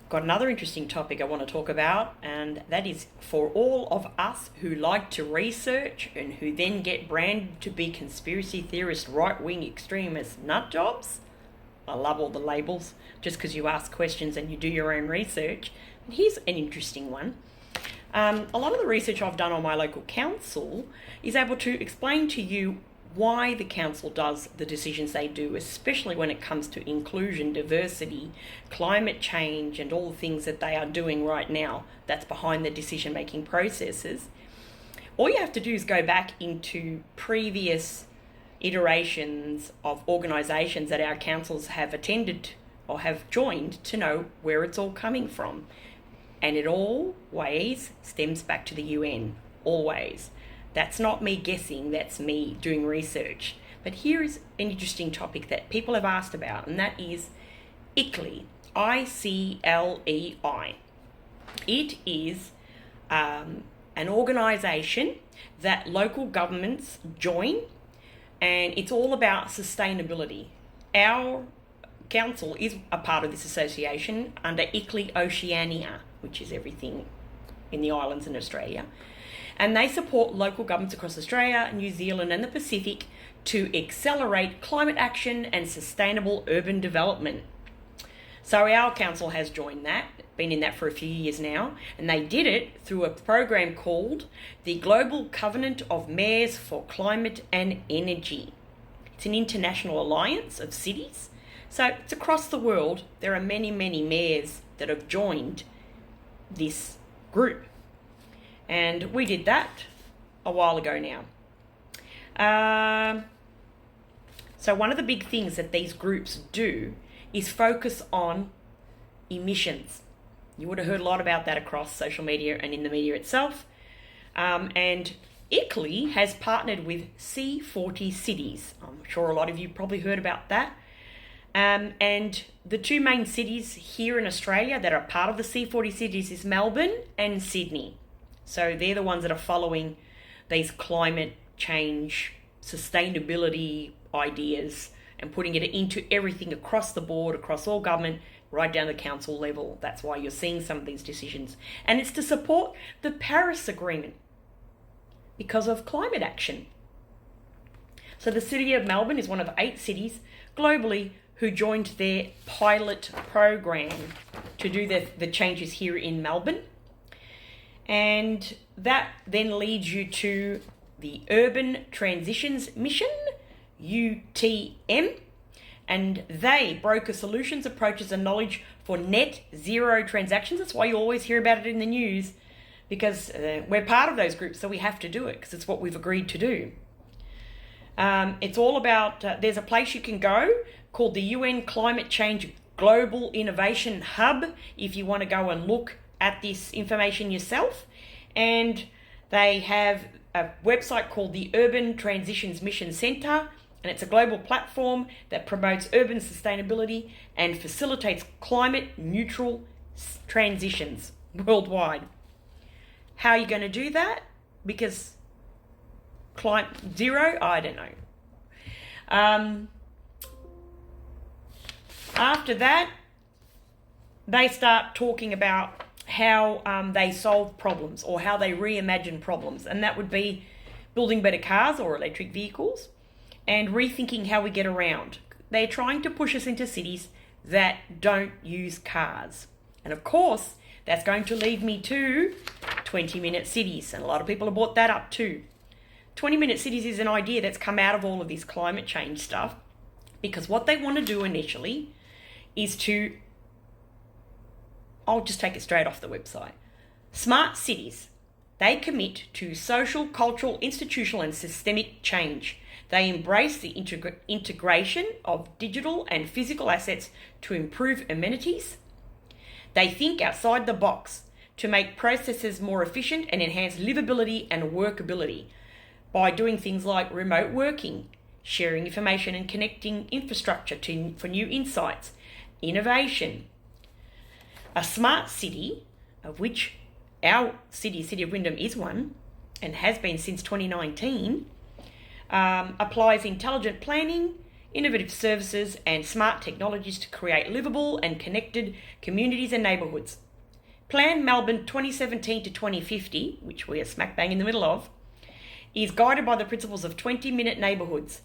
got another interesting topic I want to talk about, and that is for all of us who like to research and who then get branded to be conspiracy theorist, right-wing extremist nut jobs. I love all the labels just because you ask questions and you do your own research. And here's an interesting one. A lot of the research I've done on my local council is able to explain to you why the council does the decisions they do, especially when it comes to inclusion, diversity, climate change, and all the things that they are doing right now that's behind the decision-making processes. All you have to do is go back into previous iterations of organisations that our councils have attended or have joined to know where it's all coming from. And it always stems back to the UN, always. That's not me guessing, that's me doing research. But here is an interesting topic that people have asked about, and that is ICLEI, I-C-L-E-I. It is an organisation that local governments join, and it's all about sustainability. Our council is a part of this association under ICLEI Oceania, which is everything in the islands in Australia. And they support local governments across Australia, New Zealand and the Pacific to accelerate climate action and sustainable urban development. So our council has joined that, been in that for a few years now, and they did it through a program called the Global Covenant of Mayors for Climate and Energy. It's an international alliance of cities. So it's across the world. There are many, many mayors that have joined this group. And we did that a while ago now. So one of the big things that these groups do is focus on emissions. You would have heard a lot about that across social media and in the media itself. And ICLEI has partnered with C40 cities. I'm sure a lot of you probably heard about that. And the two main cities here in Australia that are part of the C40 cities is Melbourne and Sydney. So they're the ones that are following these climate change, sustainability ideas and putting it into everything across the board, across all government, right down to council level. That's why you're seeing some of these decisions. And it's to support the Paris Agreement because of climate action. So the city of Melbourne is one of 8 cities globally who joined their pilot program to do the changes here in Melbourne. And that then leads you to the Urban Transitions Mission, UTM, and they broker solutions, approaches and knowledge for net zero transactions. That's why you always hear about it in the news, because we're part of those groups, so we have to do it because it's what we've agreed to do. It's all about, there's a place you can go called the UN Climate Change Global Innovation Hub if you want to go and look at this information yourself. And they have a website called the Urban Transitions Mission Centre, and it's a global platform that promotes urban sustainability and facilitates climate neutral transitions worldwide. How are you going to do that? Because climate zero, I don't know. After that, they start talking about how they solve problems or how they reimagine problems. And that would be building better cars or electric vehicles and rethinking how we get around. They're trying to push us into cities that don't use cars. And of course, that's going to lead me to 20-minute cities. And a lot of people have brought that up too. 20-minute cities is an idea that's come out of all of this climate change stuff, because what they want to do initially is to, I'll just take it straight off the website. Smart cities. They commit to social, cultural, institutional and systemic change. They embrace the integration of digital and physical assets to improve amenities. They think outside the box to make processes more efficient and enhance livability and workability by doing things like remote working, sharing information and connecting infrastructure for new insights, innovation. A smart city, of which our city, City of Wyndham, is one and has been since 2019, applies intelligent planning, innovative services, and smart technologies to create livable and connected communities and neighbourhoods. Plan Melbourne 2017 to 2050, which we are smack bang in the middle of, is guided by the principles of 20-minute neighbourhoods,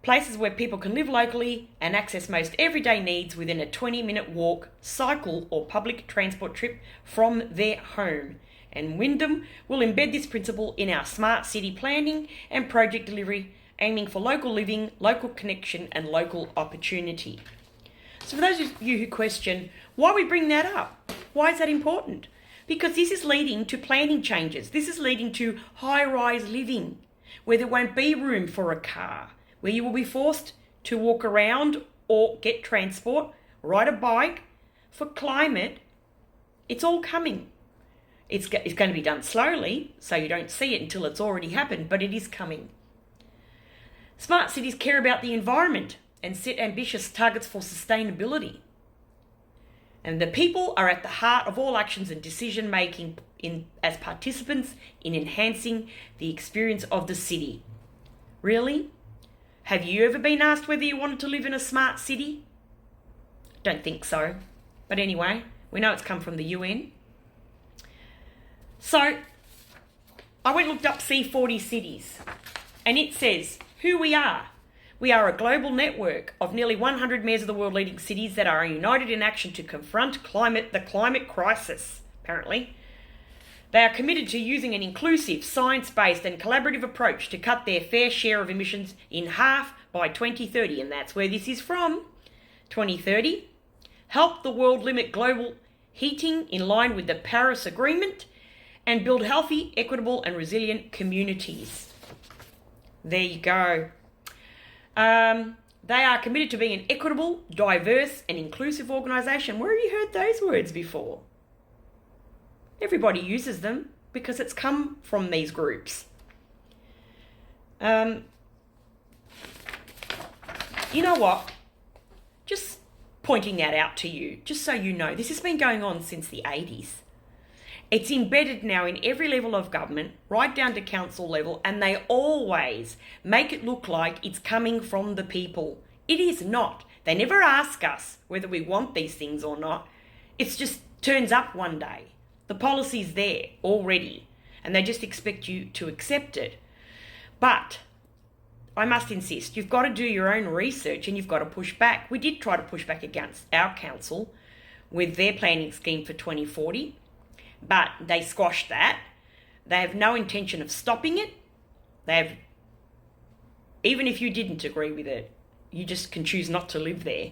places where people can live locally and access most everyday needs within a 20-minute walk, cycle, or public transport trip from their home. And Wyndham will embed this principle in our smart city planning and project delivery, aiming for local living, local connection, and local opportunity. So for those of you who question why we bring that up, why is that important? Because this is leading to planning changes. This is leading to high-rise living, where there won't be room for a car, where you will be forced to walk around or get transport, ride a bike. For climate, it's all coming. It's going to be done slowly, so you don't see it until it's already happened, but it is coming. Smart cities care about the environment and set ambitious targets for sustainability. And the people are at the heart of all actions and decision making as participants in enhancing the experience of the city. Really? Have you ever been asked whether you wanted to live in a smart city? Don't think so. But anyway, we know it's come from the UN. So, I went and looked up C40 cities, and it says who we are. We are a global network of nearly 100 mayors of the world leading cities that are united in action to confront the climate crisis, apparently. They are committed to using an inclusive, science-based and collaborative approach to cut their fair share of emissions in half by 2030, and that's where this is from, 2030. Help the world limit global heating in line with the Paris Agreement and build healthy, equitable and resilient communities. There you go. They are committed to being an equitable, diverse and inclusive organisation. Where have you heard those words before? Everybody uses them because it's come from these groups. You know what? Just pointing that out to you, just so you know, this has been going on since the 80s. It's embedded now in every level of government, right down to council level, and they always make it look like it's coming from the people. It is not. They never ask us whether we want these things or not. It just turns up one day. The policy's there already, and they just expect you to accept it. But I must insist, you've got to do your own research and you've got to push back. We did try to push back against our council with their planning scheme for 2040. But they squashed that. They have no intention of stopping it. Even if you didn't agree with it, you just can choose not to live there.